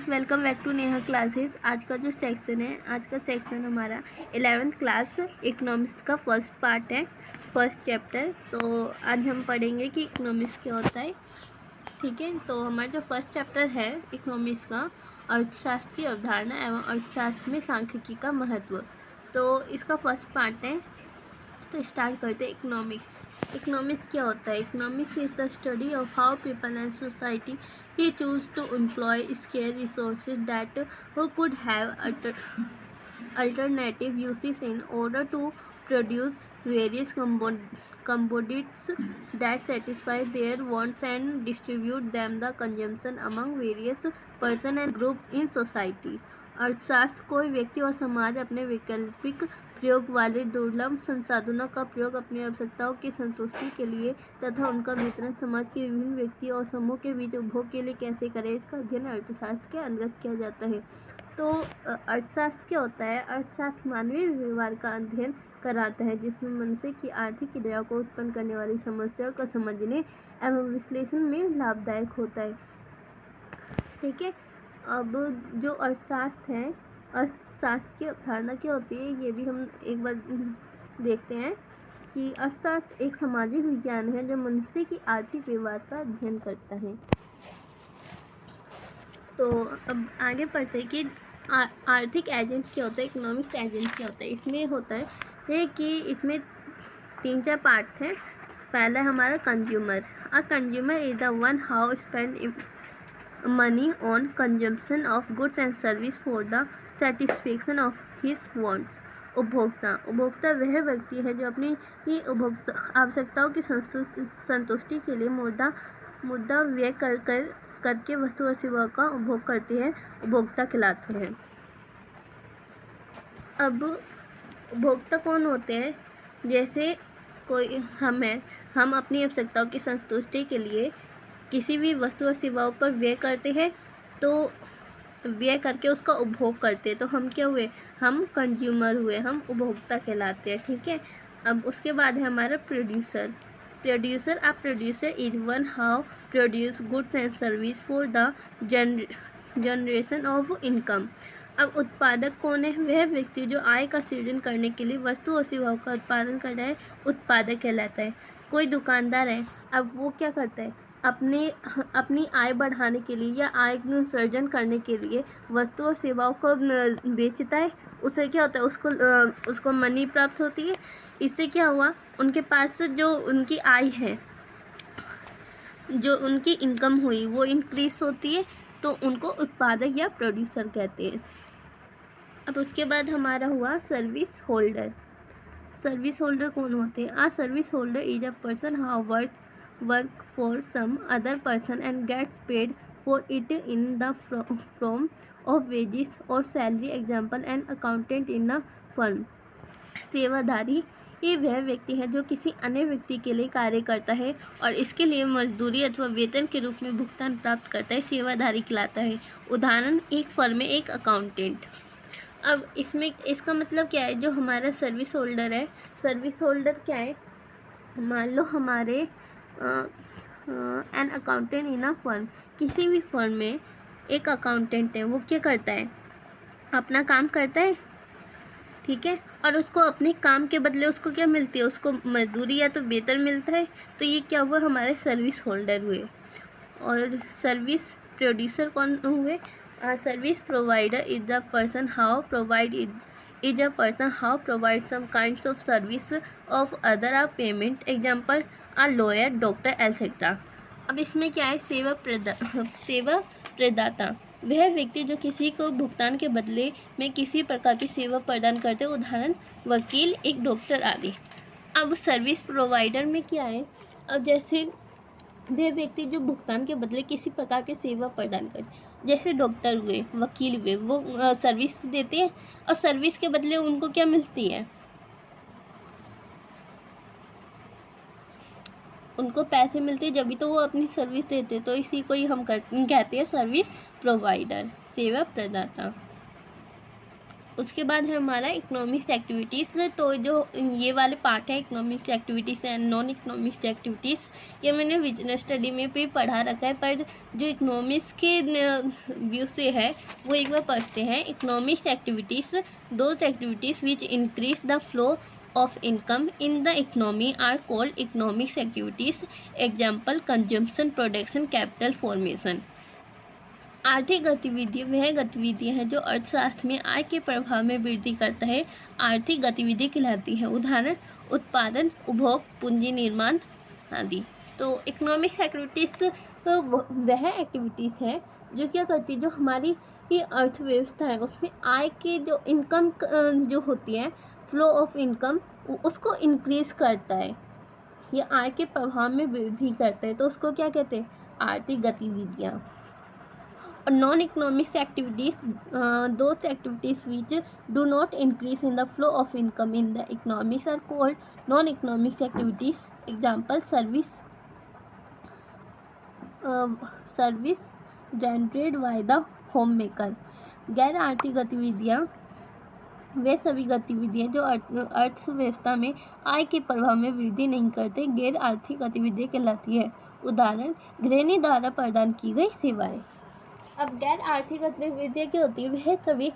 Friends, welcome back to Neha classes. आज का जो सेक्शन है, आज का सेक्शन हमारा 11th क्लास इकोनॉमिक्स का फर्स्ट पार्ट है, फर्स्ट चैप्टर। तो आज हम पढ़ेंगे कि इकोनॉमिक्स क्या होता है। ठीक है, तो हमारा जो फर्स्ट चैप्टर है इकोनॉमिक्स का, अर्थशास्त्र की अवधारणा एवं अर्थशास्त्र में सांख्यिकी का महत्व, तो इसका फर्स्ट पार्ट है। तो स्टार्ट करते हैं। इकोनॉमिक्स क्या होता है? Economics is the study of how people and society he choose to employ scarce resources that could have alternative uses in order to produce various commodities that satisfy their wants and distribute them the consumption among various person and group in society। अर्थशास्त्र कोई व्यक्ति और समाज अपने वैकल्पिक प्रयोग वाले दुर्लभ संसाधनों का प्रयोग अपनी आवश्यकताओं की संतुष्टि के लिए तथा उनका वितरण समाज के विभिन्न व्यक्ति और समूह के बीच उपभोग के लिए कैसे करें, इसका अध्ययन अर्थशास्त्र के अंतर्गत किया जाता है। तो अर्थशास्त्र क्या होता है? अर्थशास्त्र मानवीय व्यवहार का अध्ययन कराता है, जिसमें मनुष्य की आर्थिक क्रियाओं को उत्पन्न करने वाली समस्याओं को समझने एवं विश्लेषण में लाभदायक होता है। ठीक है, अब जो अर्थशास्त्र है, अर्थशास्त्र की अवधारणा क्या होती है, ये भी हम एक बार देखते हैं कि अर्थशास्त्र एक सामाजिक विज्ञान है जो मनुष्य की आर्थिक व्यवहार का अध्ययन करता है। तो अब आगे पढ़ते हैं कि आर्थिक एजेंट क्या होता है, इकोनॉमिक्स एजेंट क्या होता है। इसमें होता है कि इसमें 3-4 पार्ट हैं। पहला हमारा consumer. A consumer is the one how spend money on consumption of goods and service for the satisfaction of his wants। उपभोक्ता वह व्यक्ति है जो अपनी ही उपभोक्ता आवश्यकताओं की संतुष्टि के लिए मुद्दा व्यय करके वस्तु और सेवाओं का उपभोग करते हैं, उपभोक्ता कहलाते हैं। अब उपभोक्ता कौन होते हैं? जैसे कोई हम अपनी आवश्यकताओं की संतुष्टि के लिए किसी भी वस्तु और सेवाओं पर व्यय करते हैं, तो व्यय करके उसका उपभोग करते हैं, तो हम क्या हुए? हम कंज्यूमर हुए, हम उपभोक्ता कहलाते हैं। ठीक है, अब उसके बाद है हमारा producer. A producer is one how produce goods and service for the generation of income. अब उत्पादक कौन है? वह व्यक्ति जो आय का सृजन करने के लिए वस्तु और सेवाओं का उत्पादन करता है, उत्पादक कहलाता है। कोई दुकानदार है, अब वो क्या करता है? अपनी आय बढ़ाने के लिए या आय सृजन करने के लिए वस्तु और सेवाओं को बेचता है। उससे क्या होता है? उसको मनी प्राप्त होती है। इससे क्या हुआ? उनके पास जो उनकी आय है, जो उनकी इनकम हुई, वो इंक्रीज होती है, तो उनको उत्पादक या प्रोड्यूसर कहते हैं। अब उसके बाद हमारा हुआ सर्विस होल्डर। सर्विस होल्डर कौन होते हैं? A service holder is a person who work for some other person and gets paid for it in the form of wages or salary। Example an accountant in a firm. सेवादारी ये वह व्यक्ति है जो किसी अन्य व्यक्ति के लिए कार्य करता है और इसके लिए मजदूरी अथवा वेतन के रूप में भुगतान प्राप्त करता है, सेवादारी कहलाता है। उदाहरण, एक फर्म में एक अकाउंटेंट। अब इसमें इसका मतलब क्या है? जो हमारा सर्विस होल्डर है, सर्विस होल्डर क्या है? मान लो हमारे N accountant in a firm, किसी भी फर्म में एक अकाउंटेंट है, वो क्या करता है? अपना काम करता है। ठीक है, और उसको अपने काम के बदले उसको क्या मिलती है? उसको मजदूरी या तो वेतन मिलता है। तो ये क्या हुआ? हमारे सर्विस होल्डर हुए। और सर्विस प्रोड्यूसर कौन हुए? Service provider is the person how provide some kinds of service of other a payment. Example a lawyer, doctor etcetera. अब इसमें क्या है? सेवा प्रदाता वह व्यक्ति जो किसी को भुगतान के बदले में किसी प्रकार की सेवा प्रदान करते हैं। उदाहरण, वकील, एक डॉक्टर आदि। अब सर्विस प्रोवाइडर में क्या है? अब जैसे वह व्यक्ति जो भुगतान के बदले किसी प्रकार की सेवा प्रदान करते, जैसे डॉक्टर हुए, वकील हुए, वो सर्विस देते हैं और सर्विस के बदले उनको क्या मिलती है? उनको पैसे मिलते हैं, जब भी तो वो अपनी सर्विस देते, तो इसी को ही हम कहते हैं सर्विस प्रोवाइडर, सेवा प्रदाता। उसके बाद है हमारा इकोनॉमिक्स एक्टिविटीज़। तो जो ये वाले पार्ट है economics activities and non economics activities, ये मैंने बिजनेस स्टडी में भी पढ़ा रखा है, पर जो इकोनॉमिक्स के व्यू से है वो एक बार पढ़ते हैं। Economics activities, those activities which increase the flow of income in the economy are called economics activities. Example, consumption, production, capital formation. आर्थिक गतिविधि वह गतिविधियाँ हैं जो अर्थशास्त्र में आय के प्रभाव में वृद्धि करता है, आर्थिक गतिविधि कहलाती है। उदाहरण, उत्पादन, उपभोग, पूंजी निर्माण आदि। तो इकोनॉमिक्स एक्टिविटीज़ तो वह एक्टिविटीज़ है जो क्या करती है, जो हमारी ये अर्थव्यवस्था है उसमें आय की जो इनकम जो होती है, फ्लो ऑफ इनकम, उसको इंक्रीज करता है, ये आय के प्रभाव में वृद्धि करता है, तो उसको क्या कहते हैं, आर्थिक गतिविधियाँ। और non economics activities, those activities which do not increase in the flow of income in the economics are called non economics activities. Example, service rendered by the home maker. गैर आर्थिक गतिविधियाँ वे सभी गतिविधियाँ जो अर्थव्यवस्था में आय के प्रभाव में वृद्धि नहीं करते, गैर आर्थिक गतिविधियाँ कहलाती है। उदाहरण, गृहिणी द्वारा प्रदान की गई सेवाएं। अब गैर आर्थिक गतिविधियाँ क्या होती है, वह सभी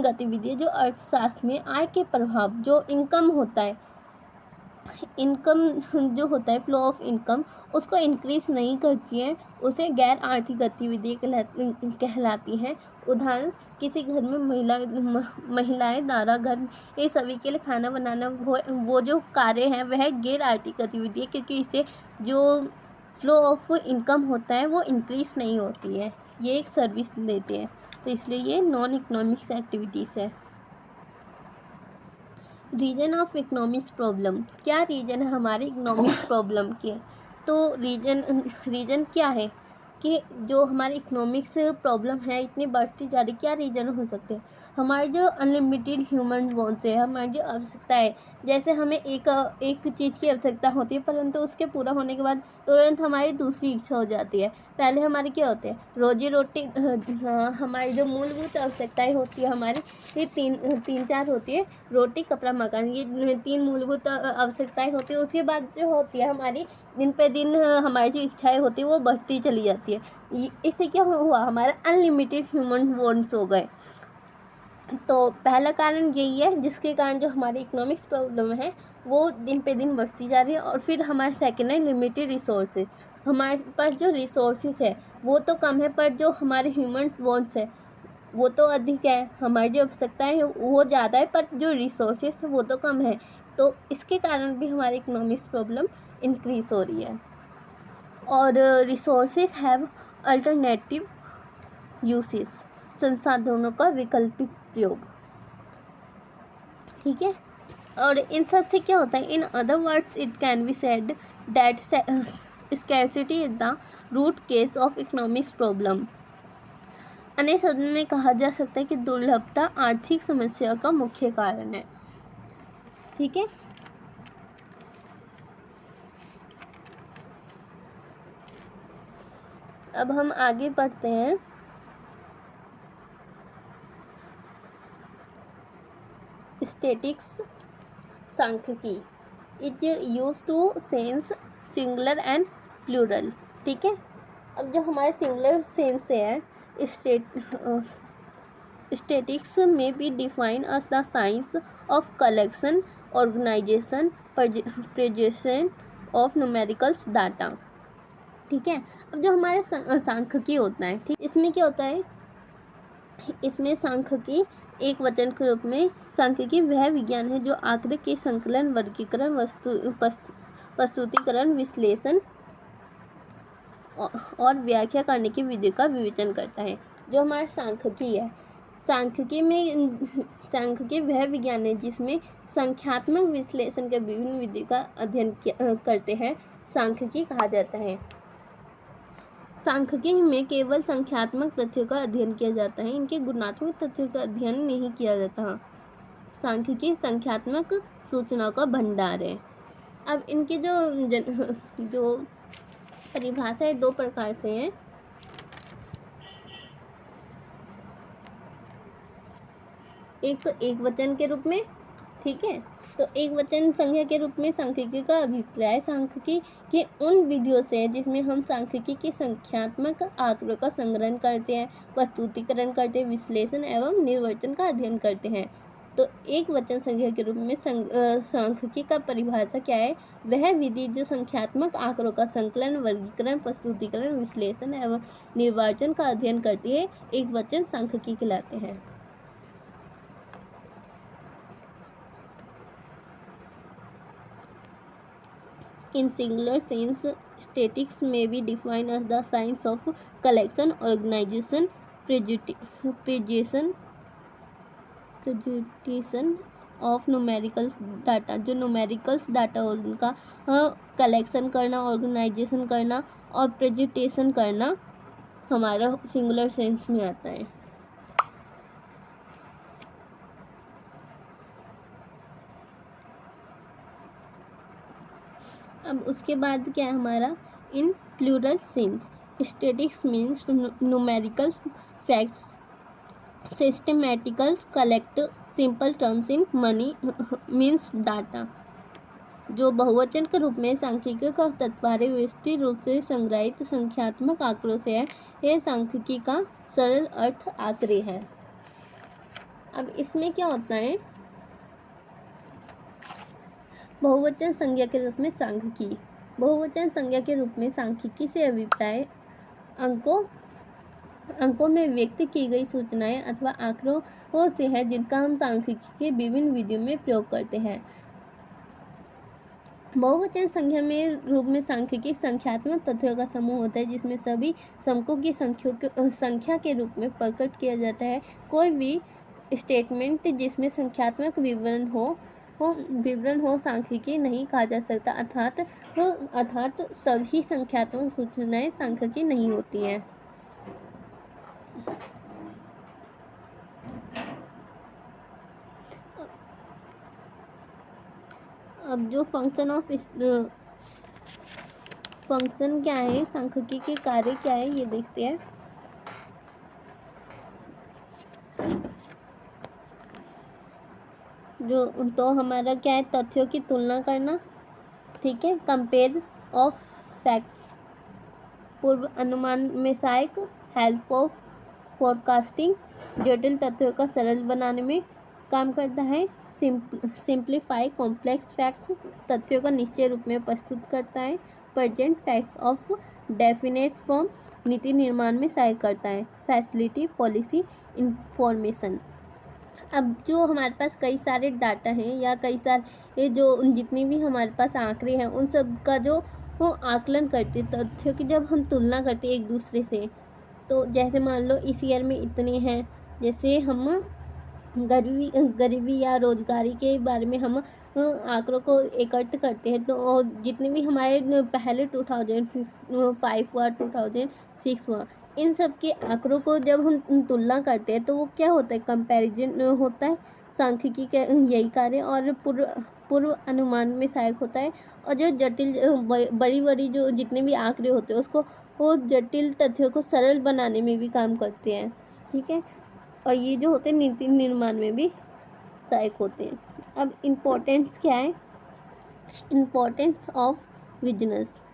गतिविधियाँ जो अर्थशास्त्र में आय के प्रभाव, जो इनकम होता है, इनकम जो होता है, फ्लो ऑफ इनकम, उसको इंक्रीज नहीं करती है, उसे गैर आर्थिक गतिविधियाँ कहलाती हैं। उदाहरण, किसी घर में महिलाएं द्वारा घर ये सभी के लिए खाना बनाना, वो जो कार्य है वह गैर आर्थिक गतिविधि है, क्योंकि इससे जो फ्लो ऑफ इनकम होता है वो इंक्रीज नहीं होती है, ये एक सर्विस देते हैं, तो इसलिए ये नॉन इकोनॉमिक्स एक्टिविटीज़ है। रीजन ऑफ इकोनॉमिक्स प्रॉब्लम, क्या रीजन है हमारे इकोनॉमिक्स प्रॉब्लम के, तो रीजन क्या है कि जो हमारे इकोनॉमिक्स प्रॉब्लम है इतनी बढ़ती जा रही, क्या रीजन हो सकते हैं। हमारे जो अनलिमिटेड ह्यूमन वांट्स है, हमारी जो आवश्यकता है, जैसे हमें एक चीज़ की आवश्यकता होती है, परंतु उसके पूरा होने के बाद तुरंत हमारी दूसरी इच्छा हो जाती है। पहले हमारे क्या होते हैं, रोजी रोटी, हमारी जो मूलभूत आवश्यकताएं होती है हमारी, ये तीन चार होती है, रोटी, कपड़ा, मकान, ये 3 मूलभूत आवश्यकताएं होती है। उसके बाद जो होती है हमारी दिन पे दिन हमारी जो इच्छाएं होती है वो बढ़ती चली जाती है। इससे क्या हुआ, हमारा अनलिमिटेड ह्यूमन वांट्स हो गए। तो पहला कारण यही है जिसके कारण जो हमारी इकोनॉमिक्स प्रॉब्लम है वो दिन पे दिन बढ़ती जा रही है। और फिर हमारा सेकेंड है लिमिटेड रिसोर्सेज, हमारे पास जो रिसोर्सेज है वो तो कम है, पर जो हमारे ह्यूमन वांट्स है वो तो अधिक है, हमारी जो आवश्यकताएं है वो ज़्यादा है, पर जो रिसोर्सेज है वो तो कम है। तो इसके कारण भी हमारी इकोनॉमिक्स प्रॉब्लम इंक्रीज हो रही है। और रिसोर्सेज हैव अल्टरनेटिव यूसेस, संसाधनों का वैकल्पिक प्रयोग, ठीक है। और इन सब से क्या होता है, in other words it can be said that scarcity is the root case of economics problem. अन्य शब्द में कहा जा सकता है कि दुर्लभता आर्थिक समस्या का मुख्य कारण है, ठीक है। अब हम आगे बढ़ते हैं। स्टैटिक्स सांख्यिकी, it use to sense singular and plural, ठीक है। अब जो हमारे सिंगुलर सेंस से है, स्टैटिक्स में be define as the science of collection, organisation, presentation of numericals data, ठीक है। अब जो हमारे सांख्यिकी होता है, ठीक, इसमें क्या होता है, इसमें सांख्यिकी एक वचन के रूप में, सांख्यिकी वह विज्ञान है जो आंकड़े के संकलन, वर्गीकरण, प्रस्तुतिकरण, विश्लेषण और व्याख्या करने की विधि का विवेचन करता है। जो हमारा सांख्यिकी है, सांख्यिकी वह विज्ञान है जिसमें संख्यात्मक विश्लेषण के विभिन्न विधियों का अध्ययन करते हैं, सांख्यिकी कहा जाता है। सांख्यिकी में केवल संख्यात्मक तथ्यों का अध्ययन किया जाता है, इनके गुणात्मक तथ्यों का अध्ययन नहीं किया जाता। सांख्यिकी संख्यात्मक सूचनाओं का भंडार है। अब इनकी जो परिभाषा है 2 प्रकार से है। एक तो एक वचन के रूप में, ठीक है। तो एक वचन संज्ञा के रूप में सांख्यिकी का अभिप्राय सांख्यिकी के उन विधियों से है जिसमें हम सांख्यिकी के संख्यात्मक आंकड़ों का संग्रहण करते हैं, प्रस्तुतिकरण करते हैं, विश्लेषण एवं निर्वचन का अध्ययन करते हैं। तो एक वचन संज्ञा के रूप में सांख्यिकी का परिभाषा क्या है? वह विधि जो संख्यात्मक आंकड़ों का संकलन, वर्गीकरण, प्रस्तुतिकरण, विश्लेषण एवं निर्वाचन का अध्ययन करती है, एक वचन सांख्यिकी कहलाते हैं। In singular sense, statistics may be defined as the science of collection, organization, presentation of numerical data। जो न्यूमेरिकल्स डाटा उनका कलेक्शन करना, ऑर्गेनाइजेशन करना और प्रेजेंटेशन करना हमारा सिंगुलर सेंस में आता है। अब उसके बाद क्या है हमारा? In plural sense, statistics means numerical facts, systematical collect simple terms in money means data. जो बहुवचन के रूप में सांख्यिकी का तात्पर्य व्यवस्थित रूप से संग्रहित संख्यात्मक आंकड़ों से है। यह सांख्यिकी का सरल अर्थ आंकड़े है। अब इसमें क्या होता है? बहुवचन संज्ञा के रूप में सांख्यिकी। बहुवचन संज्ञा के रूप में सांख्यिकी से अभिप्राय अंकों में व्यक्त की गई सूचनाएं अथवा आंकड़ों से है जिनका हम सांख्यिकी के विभिन्न विधियों में प्रयोग करते हैं। बहुवचन संख्या में रूप में सांख्यिकी संख्यात्मक तथ्यों का समूह होता है जिसमें सभी समकों की संख्या के रूप में प्रकट किया जाता है। कोई भी स्टेटमेंट जिसमें संख्यात्मक विवरण हो सांख्यिकी नहीं कहा जा सकता, अर्थात सभी संख्यात्मक सूचनाएं सांख्यिकी नहीं होती हैं। अब जो फंक्शन क्या है, सांख्यिकी के कार्य क्या है, ये देखते हैं। तो हमारा क्या है? तथ्यों की तुलना करना, ठीक है। कंपेयर ऑफ फैक्ट्स, पूर्व अनुमान में सहायक, हेल्प ऑफ फोरकास्टिंग, जटिल तथ्यों का सरल बनाने में काम करता है। सिंप्लीफाई कॉम्प्लेक्स फैक्ट्स, तथ्यों का निश्चय रूप में प्रस्तुत करता है। Present fact of definite form, नीति निर्माण में सहायक करता है। Facility policy information. अब जो हमारे पास कई सारे डाटा हैं या कई सारे जो जितनी भी हमारे पास आंकड़े हैं उन सब का जो वो आकलन करते, तथ्यों की जब हम तुलना करते एक दूसरे से, तो जैसे मान लो इस ईयर में इतने हैं, जैसे हम गरीबी या रोजगारी के बारे में हम आंकड़ों को एकत्र करते हैं, तो जितने भी हमारे पहले 2005 हुआ, 2006 हुआ, इन सब के आंकड़ों को जब हम तुलना करते हैं तो वो क्या होता है? कंपैरिजन होता है। सांख्यिकी का यही कार्य और पूर्व अनुमान में सहायक होता है। और जो जटिल बड़ी जो जितने भी आंकड़े होते हैं उसको वो जटिल तथ्यों को सरल बनाने में भी काम करते हैं, ठीक है। और ये जो होते हैं नीति निर्माण में भी सहायक होते हैं। अब इम्पोर्टेंस क्या है? इम्पोर्टेंस ऑफ बिजनेस,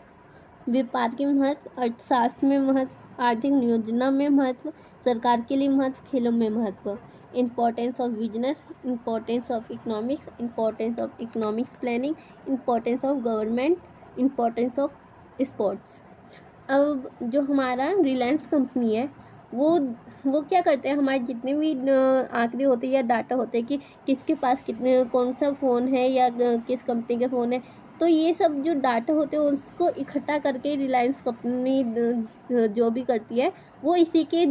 व्यापार के महत्व, अर्थशास्त्र में महत्व, आर्थिक नियोजन में महत्व, सरकार के लिए महत्व, खेलों में महत्व। Importance of business, importance of economics, importance of economics planning, importance of government, importance of sports. अब जो हमारा रिलायंस कंपनी है वो क्या करते हैं? हमारे जितने भी आंकड़े होते हैं या डाटा होते हैं कि किसके पास कौन सा फ़ोन है या किस कंपनी का फ़ोन है, तो ये सब जो डाटा होते हैं उसको इकट्ठा करके रिलायंस कंपनी जो भी करती है वो इसी के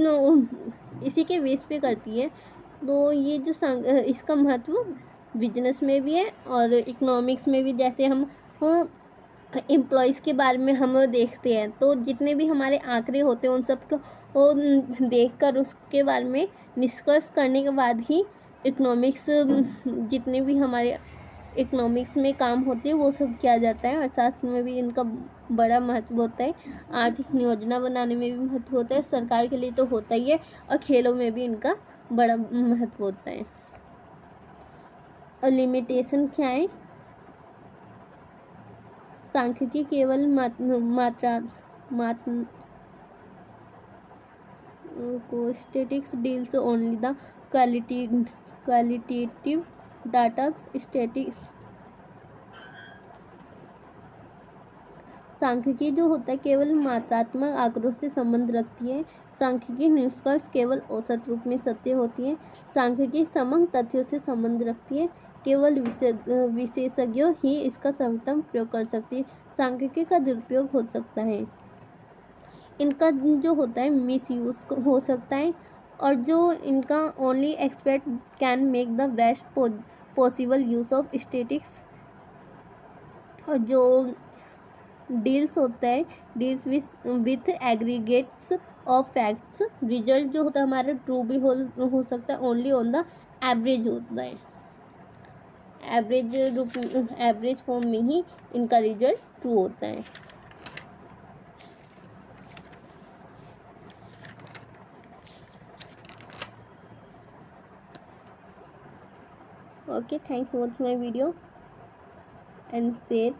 बेस पे करती है। तो ये जो इसका महत्व बिजनेस में भी है और इकोनॉमिक्स में भी। जैसे हम एम्प्लॉयज़ के बारे में हम देखते हैं तो जितने भी हमारे आंकड़े होते हैं उन सब को वो देखकर उसके बारे में निष्कर्ष करने के बाद ही इकोनॉमिक्स जितने भी हमारे इकोनॉमिक्स में काम होते हैं वो सब किया जाता है। अर्थशास्त्र में भी इनका बड़ा महत्व होता है। आर्थिक नियोजन बनाने में भी महत्व होता है, सरकार के लिए तो होता ही है, और खेलों में भी इनका बड़ा महत्व होता है। और लिमिटेशन क्या है? सांख्यिकी केवल statistics deals only the qualitative data. सांख्यिकी जो होता है केवल मात्रात्मक आंकड़ों से संबंध रखती है। सांख्यिकी निष्कर्ष केवल औसत रूप में सत्य होती है। सांख्यिकी समग्र तथ्यों से संबंध रखती है। केवल विशेषज्ञों ही इसका सर्वोत्तम प्रयोग कर सकते हैं। सांख्यिकी का दुरुपयोग हो सकता है, इनका जो होता है मिस यूज हो सकता है, और जो इनका only expert can make the best possible use of statistics. और जो डील्स होता है, deals with aggregates of facts. Result जो होता है हमारा ट्रू भी हो सकता है, ओनली ऑन द एवरेज होता है। एवरेज फॉर्म में ही इनका रिजल्ट ट्रू होता है। Okay, thanks for watching my video and share